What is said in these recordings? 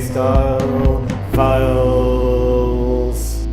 Style Files.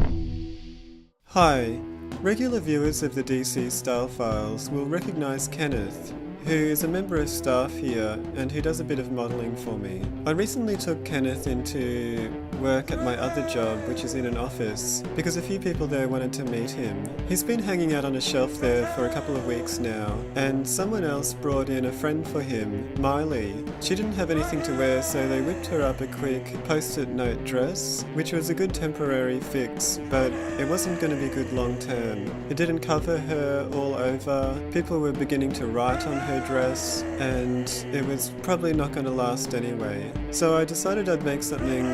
Hi, regular viewers of the DC Style Files will recognise Kenneth, who is a member of staff here and who does a bit of modelling for me. I recently took Kenneth into work at my other job, which is in an office, because a few people there wanted to meet him. He's been hanging out on a shelf there for a couple of weeks now, and someone else brought in a friend for him, Miley. She didn't have anything to wear, so they whipped her up a quick post-it note dress, which was a good temporary fix, but it wasn't going to be good long term. It didn't cover her all over, people were beginning to write on her dress, and it was probably not going to last anyway. So I decided I'd make something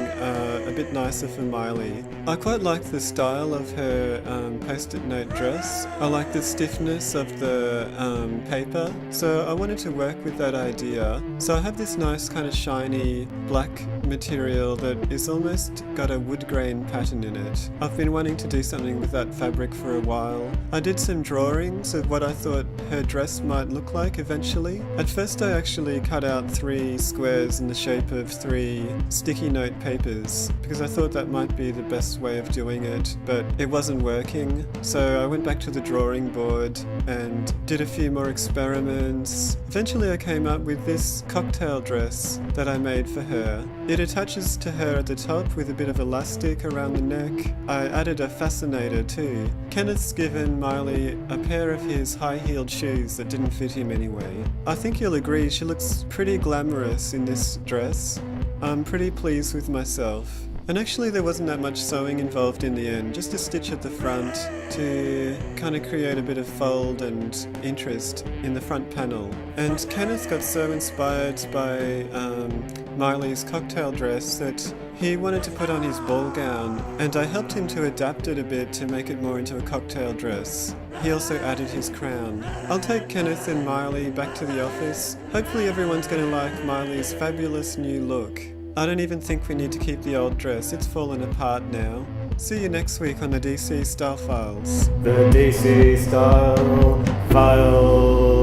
a bit nicer for Miley. I quite liked the style of her post-it note dress. I like the stiffness of the paper, so I wanted to work with that idea. So I have this nice kind of shiny black material that is almost got a wood grain pattern in it. I've been wanting to do something with that fabric for a while. I did some drawings of what I thought her dress might look like eventually. At first I actually cut out 3 squares in the shape of 3 sticky note papers because I thought that might be the best way of doing it, but it wasn't working. So I went back to the drawing board and did a few more experiments. Eventually I came up with this cocktail dress that I made for her. It attaches to her at the top with a bit of elastic around the neck. I added a fascinator too. Kenneth's given Miley a pair of his high-heeled shoes that didn't fit him anyway. I think you'll agree she looks pretty glamorous in this dress. I'm pretty pleased with myself. And actually there wasn't that much sewing involved in the end, just a stitch at the front to kind of create a bit of fold and interest in the front panel. And Kenneth got so inspired by Miley's cocktail dress that he wanted to put on his ball gown, and I helped him to adapt it a bit to make it more into a cocktail dress. He also added his crown. I'll take Kenneth and Miley back to the office. Hopefully everyone's going to like Miley's fabulous new look. I don't even think we need to keep the old dress, it's fallen apart now. See you next week on the DC Style Files. The DC Style Files.